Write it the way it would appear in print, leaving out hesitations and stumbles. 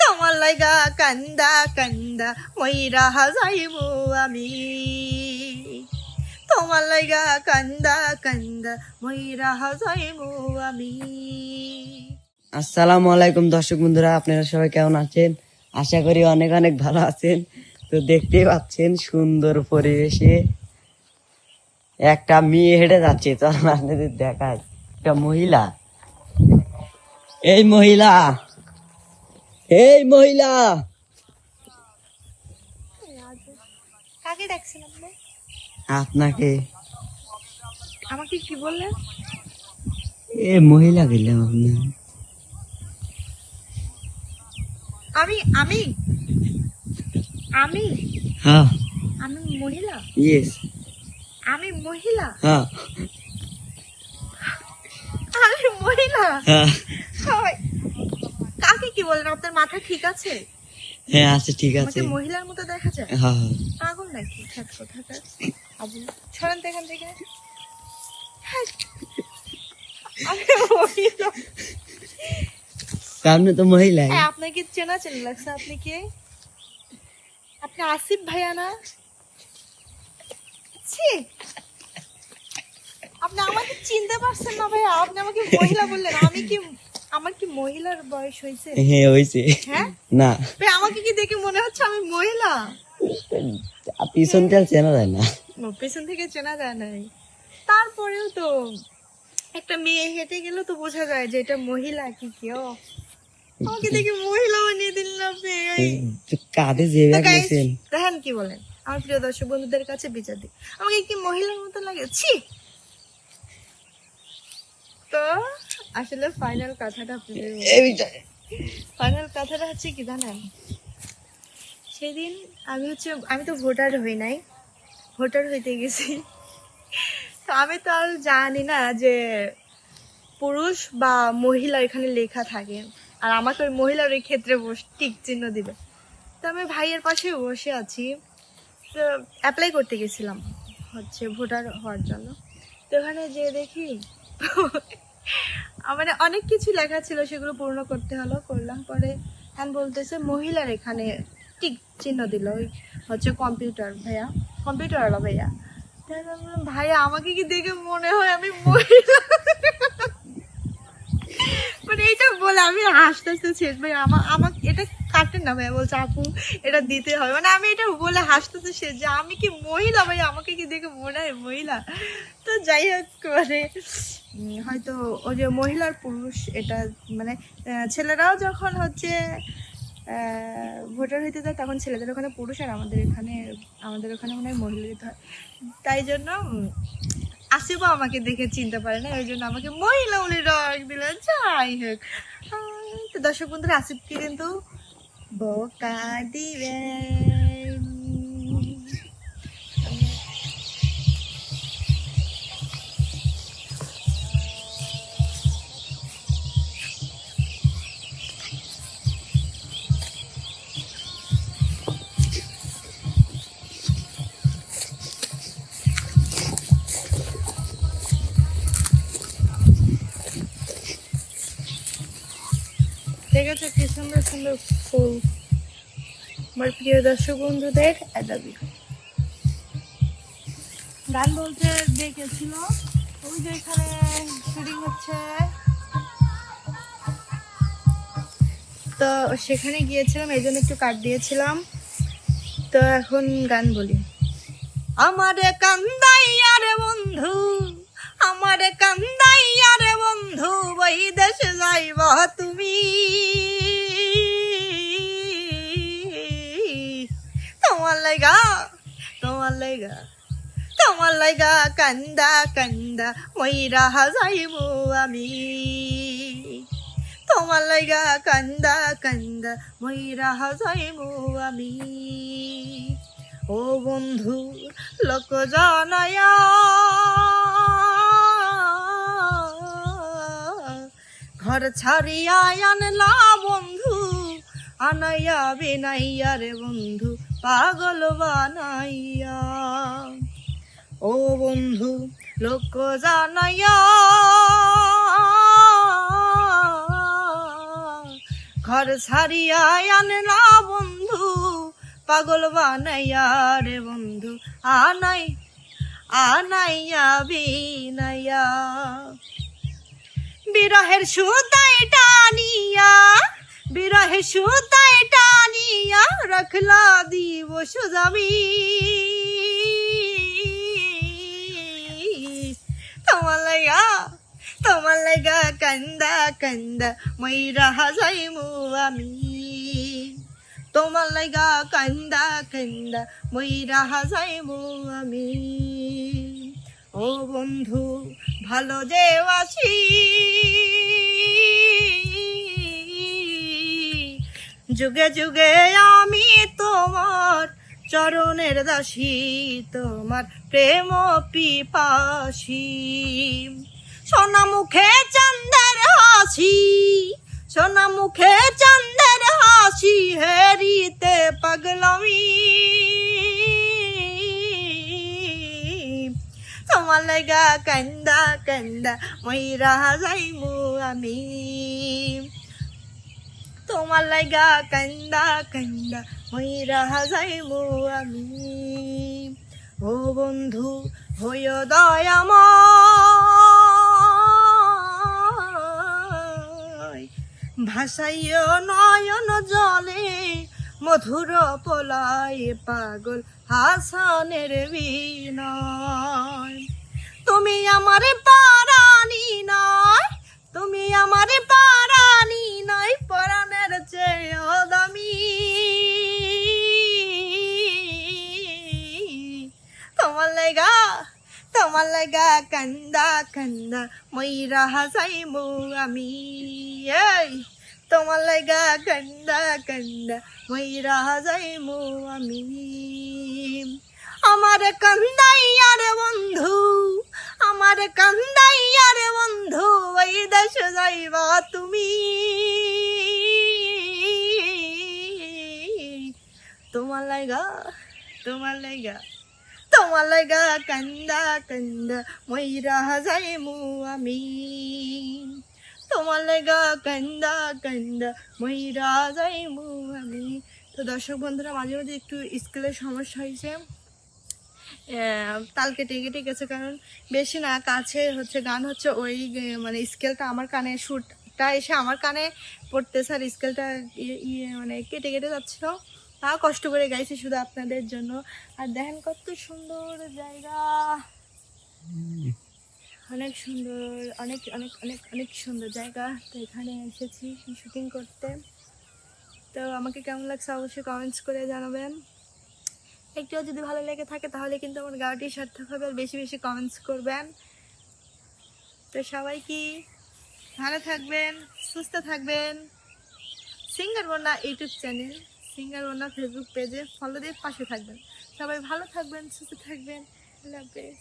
তোমার লাইগা কান্দা কান্দা মইরা যাইবো আমি, তোমার লাইগা কান্দা কান্দা মইরা যাইবো আমি। আসসালামু আলাইকুম দর্শক বন্ধুরা, আপনারা সবাই কেমন আছেন? আশা করি অনেক অনেক ভালো আছেন। তো দেখতেই পাচ্ছেন সুন্দর পরিবেশে একটা মেয়ে হেঁটে যাচ্ছে। তো আপনাদের দেখায় একটা মহিলা, এই মহিলা কাকে ডাকছেন আপনি? আপনাকে। আমাকে কি বললেন? এ মহিলা গেলাম আপনি। আমি আমি আমি হ্যাঁ, আমি মহিলা, ইয়েস, আমি মহিলা, হ্যাঁ আমি মহিলা। হ্যাঁ হয়। কাকে কি বলেন? আপনার মাথা ঠিক আছে? হ্যাঁ আছে, ঠিক আছে। আমাকে মহিলার মতো দেখা যায়? হ্যাঁ হ্যাঁ। পাগল নাকি? খ্যাত কোথাকার। আবু ছড়ান তো এখান থেকে। হ্যাঁ। আমি মহিলা। সামনে তো মহিলা। হ্যাঁ, আপনাকে চেনা চেনা লাগছে। আপনি কে? আপনি আসিফ ভাইয়া না? ছি, আপনি আমাকে চিনতে পারছেন না ভাইয়া? আপনি আমাকে মহিলা বললেন। আমি কি, আমার কি মহিলার বয়স হয়েছে? হ্যাঁ হয়েছে। হ্যাঁ না, ভাই, আমাকে কি দেখে মনে হচ্ছে আমি মহিলা? পিছন তেল চেনা যায় না। পেছন থেকে চেনা যায় নাই, তারপরেও তো একটা মেয়ে হেঁটে গেলেও তো বোঝা যায় যে এটা মহিলা। কি কেউ আমাকে দেখে মহিলা বানিয়ে দিলেন আপনি। কাঁধে যে ব্যাগ নিয়েছেন। দেখেন কি বলেন, আমার প্রিয় দর্শক বন্ধুদের কাছে বিচার দিই, আমাকে কি মহিলার মতো লাগে? ছি। তো আসলে ফাইনাল কথাটা হচ্ছে কি জানেন, সেদিন আমি তো ভোটার হই নাই, ভোটার হইতে গেছি। তো আমি তো আর জানি না যে পুরুষ বা মহিলা এখানে লেখা থাকে, আর আমাকে ওই মহিলার ওই ক্ষেত্রে টিক চিহ্ন দিবে। তো আমি ভাইয়ের পাশে বসে আছি, তো অ্যাপ্লাই করতে গেছিলাম হচ্ছে ভোটার হওয়ার জন্য। তো ওখানে যেয়ে দেখি মানে অনেক কিছু লেখা ছিল, সেগুলো পূর্ণ করতে হলো। করলাম, পরে হ্যান বলতেছে মহিলার এখানে টিক চিহ্ন দিল, ওই হচ্ছে কম্পিউটার ভাইয়া। ভাইয়া আমাকে কি দেখে মনে হয় আমি মহিলা? মানে এটা বলে আমি হাসতে হাসতে শেষ। ভাই আমাকে এটা কাটেন না ভাইয়া। বলছে আপু এটা দিতে হবে, মানে আমি এটা বলে হাসতে শেষ যে আমি কি মহিলা? ভাই আমাকে কি দেখে মনে হয় মহিলা? তো যাই হোক, মানে হয়তো ওই যে মহিলার পুরুষ এটা, মানে ছেলেরাও যখন হচ্ছে ভোটার হইতে যায় তখন ছেলেদের ওখানে পুরুষ, আর আমাদের ওখানে মনে হয় মহিলা দিতে হয়। তাই জন্য আসিফও আমাকে দেখে চিনতে পারে না, ওই জন্য আমাকে মহিলা বলে ডাক দিল। যাই হোক, তো দর্শক বন্ধুরা, আসিফকে কিন্তু বোকা দিবেন। দেখেছো কি সুন্দর সুন্দর ফুল। আমার প্রিয় দর্শক বন্ধুদের গান বলতে দেখেছিল, ওই যে এখানে শুটিং হচ্ছে, তো সেখানে গিয়েছিলাম, এই জন্য একটু কাট দিয়েছিলাম। তো এখন গান বলি। আমারে কান্দাইয়া রে বন্ধু, আমারে কান্দাইয়া রে বন্ধু, ওই দেশে যাইব তুমি। তোমার লাইগা তোমার লাইগা তোমার লাইগা কান্দা কান্দা মইরা যাইব আমি, তোমার লাইগা কান্দা কান্দা মইরা যাইব আমি। ও বন্ধু লোক জানায়া, ঘর ছাড়িয়া আনলা বন্ধু, আনাইয়া বিনাইয়া রে বন্ধু পাগল বানাইয়া। ও বন্ধু লোক জানাইয়া, ঘর ছাড়িয়া আনলা বন্ধু, পাগল বানাইয়া রে বন্ধু, আনাইয়া বিনাইয়া। বিরহের সুতায় টানিয়া, বিরহের সুতায় টানিয়া রাখলা দিবস যাবি। তোমার লাগা কান্দা কান্দা মইরা যাইমু আমি, তোমার লাগা কান্দা কান্দা মইরা যাইমু আমি। ও বন্ধু ভালো যে আছি, যুগে যুগে আমি তোমার চরণের দাসী, তোমার প্রেম পিপাসী। সোনা মুখে চাঁদের হাসি, সোনা মুখে চাঁদের হাসি, হেরিতে পাগলামি। তোমার লাগা কান্দা কান্দা মইরা যাইমু আমি, তোমার লাগা কান্দা কান্দা মইরা যাইমু আমি। ও বন্ধু হইও দয়াময়, ভাসাইও নয়ন জলে মধুর পলায় পাগল হাসানের বিনয়। তুমি আমার পারানি নয়, তুমি আমার পারানি নয়, পরাণের চেয়েও দামি। তোমার লাগা কান্দা কান্দা মইরা যাইমু আমি, এই তোমার লাগা কান্দা কান্দা মইরা যাইমু আমি। আমার কান্দাইয়া রে বন্ধু, আমার কান্দাইয়া রে বন্ধু, ওই দেশ যাইবা তুমি। তোমার লাগা, তোমার লাগা, তোমার লাগা কান্দা কান্দা মইরা যাইমু আমি, তোমার লাগা কান্দা কান্দা মইরা যাইমু আমি। তো দর্শক বন্ধুরা, মাঝে মাঝে একটু স্কেলের সমস্যা হয়েছে, তাল কেটে কেটে গেছে, কারণ বেশি না কাছে হচ্ছে গান হচ্ছে, ওই মানে স্কেলটা আমার কানে, সুরটা এসে আমার কানে পড়তেছে, আর স্কেলটা মানে কেটে কেটে যাচ্ছিল। তা কষ্ট করে গাইছি শুধু আপনাদের জন্য। আর দেখেন কত সুন্দর জায়গা, অনেক সুন্দর, অনেক অনেক অনেক অনেক সুন্দর জায়গা। তো এখানে এসেছি শুটিং করতে। তো আমাকে কেমন লাগছে অবশ্যই কমেন্টস করে জানাবেন। একটুও যদি ভালো লেগে থাকে তাহলে কিন্তু আমার গাওয়াটি সার্থক হবে, আর বেশি বেশি কমেন্টস করবেন। তো সবাই কি ভালো থাকবেন, সুস্থ থাকবেন। সিঙ্গার বন্যা ইউটিউব চ্যানেল, সিঙ্গার বন্যা ফেসবুক পেজে ফলো দিয়ে পাশে থাকবেন। সবাই ভালো থাকবেন, সুস্থ থাকবেন। আল্লাহ হাফেজ।